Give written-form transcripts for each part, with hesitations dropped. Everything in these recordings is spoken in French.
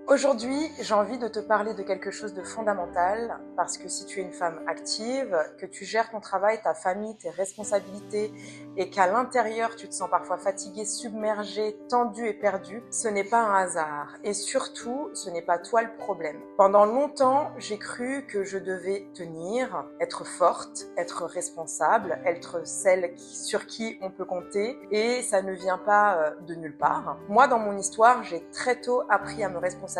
Aujourd'hui, j'ai envie de te parler de quelque chose de fondamental parce que si tu es une femme active, que tu gères ton travail, ta famille, tes responsabilités et qu'à l'intérieur tu te sens parfois fatiguée, submergée, tendue et perdue, ce n'est pas un hasard et surtout ce n'est pas toi le problème. Pendant longtemps, j'ai cru que je devais tenir, être forte, être responsable, être celle sur qui on peut compter et ça ne vient pas de nulle part. Moi, dans mon histoire, j'ai très tôt appris à me responsabiliser,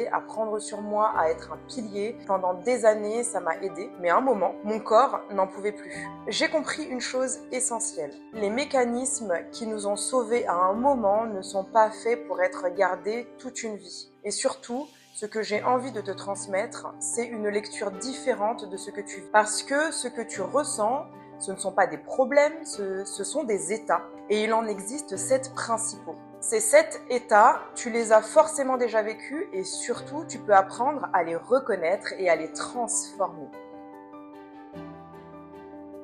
à prendre sur moi, à être un pilier. Pendant des années, ça m'a aidée, mais à un moment, mon corps n'en pouvait plus. J'ai compris une chose essentielle. Les mécanismes qui nous ont sauvés à un moment ne sont pas faits pour être gardés toute une vie. Et surtout, ce que j'ai envie de te transmettre, c'est une lecture différente de ce que tu vis. Parce que ce que tu ressens, ce ne sont pas des problèmes, ce sont des états. Et il en existe 7 principaux. Ces 7 états, tu les as forcément déjà vécus et surtout, tu peux apprendre à les reconnaître et à les transformer.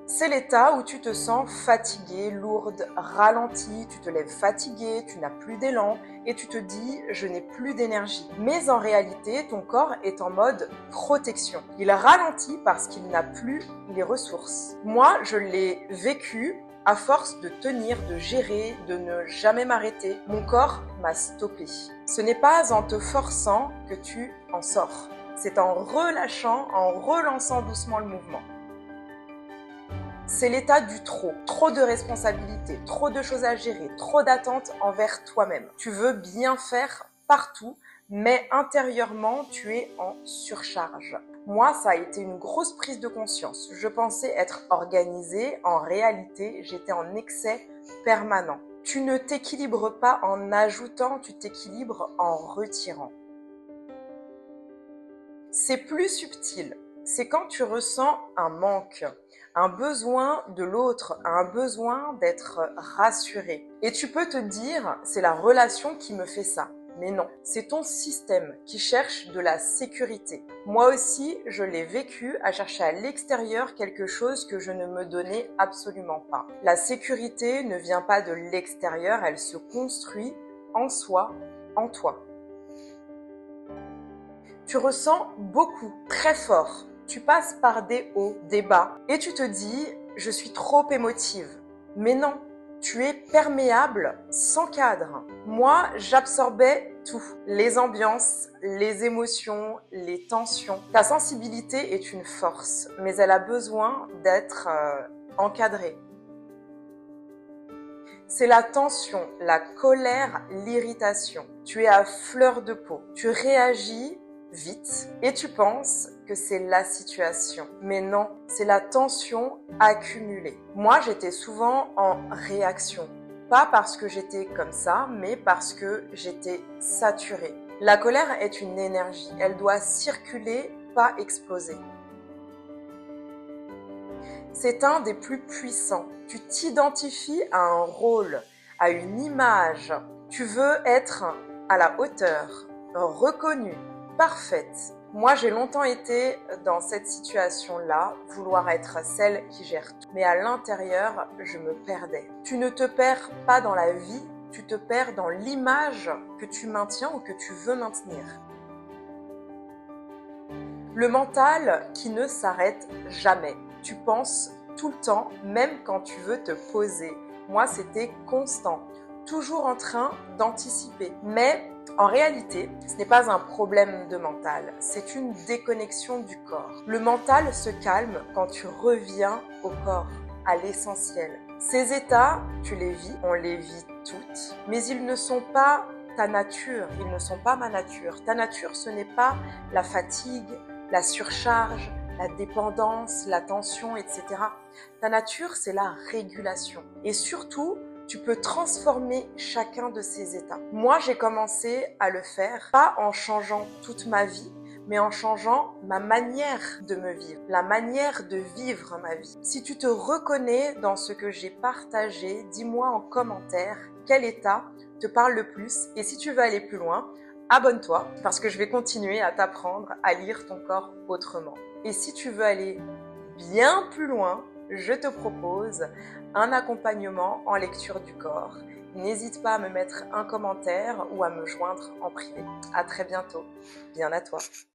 C'est l'état où tu te sens fatiguée, lourde, ralentie, tu te lèves fatiguée, tu n'as plus d'élan et tu te dis « je n'ai plus d'énergie ». Mais en réalité, ton corps est en mode protection. Il ralentit parce qu'il n'a plus les ressources. Moi, je l'ai vécu à force de tenir, de gérer, de ne jamais m'arrêter. Mon corps m'a stoppé. Ce n'est pas en te forçant que tu en sors. C'est en relâchant, en relançant doucement le mouvement. C'est l'état du trop. Trop de responsabilités, trop de choses à gérer, trop d'attentes envers toi-même. Tu veux bien faire partout, mais intérieurement, tu es en surcharge. Moi, ça a été une grosse prise de conscience. Je pensais être organisée. En réalité, j'étais en excès permanent. Tu ne t'équilibres pas en ajoutant, tu t'équilibres en retirant. C'est plus subtil. C'est quand tu ressens un manque, un besoin de l'autre, un besoin d'être rassuré. Et tu peux te dire, c'est la relation qui me fait ça. Mais non, c'est ton système qui cherche de la sécurité. Moi aussi, je l'ai vécu à chercher à l'extérieur quelque chose que je ne me donnais absolument pas. La sécurité ne vient pas de l'extérieur, elle se construit en soi, en toi. Tu ressens beaucoup, très fort. Tu passes par des hauts, des bas et tu te dis « je suis trop émotive ». Mais non, tu es perméable, sans cadre. Moi, j'absorbais tout. Les ambiances, les émotions, les tensions. Ta sensibilité est une force, mais elle a besoin d'être encadrée. C'est la tension, la colère, l'irritation. Tu es à fleur de peau. Tu réagis vite et tu penses que c'est la situation. Mais non, c'est la tension accumulée. Moi, j'étais souvent en réaction. Pas parce que j'étais comme ça, mais parce que j'étais saturée. La colère est une énergie. Elle doit circuler, pas exploser. C'est un des plus puissants. Tu t'identifies à un rôle, à une image. Tu veux être à la hauteur, reconnue, parfaite. Moi, j'ai longtemps été dans cette situation-là, vouloir être celle qui gère tout. Mais à l'intérieur, je me perdais. Tu ne te perds pas dans la vie, tu te perds dans l'image que tu maintiens ou que tu veux maintenir. Le mental qui ne s'arrête jamais. Tu penses tout le temps, même quand tu veux te poser. Moi, c'était constant, toujours en train d'anticiper. Mais en réalité, ce n'est pas un problème de mental, c'est une déconnexion du corps. Le mental se calme quand tu reviens au corps, à l'essentiel. Ces états, tu les vis, on les vit toutes, mais ils ne sont pas ta nature, ils ne sont pas ma nature. Ta nature, ce n'est pas la fatigue, la surcharge, la dépendance, la tension, etc. Ta nature, c'est la régulation. Et surtout, tu peux transformer chacun de ces états. Moi, j'ai commencé à le faire, pas en changeant toute ma vie, mais en changeant ma manière de me vivre, la manière de vivre ma vie. Si tu te reconnais dans ce que j'ai partagé, dis-moi en commentaire quel état te parle le plus. Et si tu veux aller plus loin, abonne-toi parce que je vais continuer à t'apprendre à lire ton corps autrement. Et si tu veux aller bien plus loin, je te propose un accompagnement en lecture du corps. N'hésite pas à me mettre un commentaire ou à me joindre en privé. À très bientôt. Bien à toi.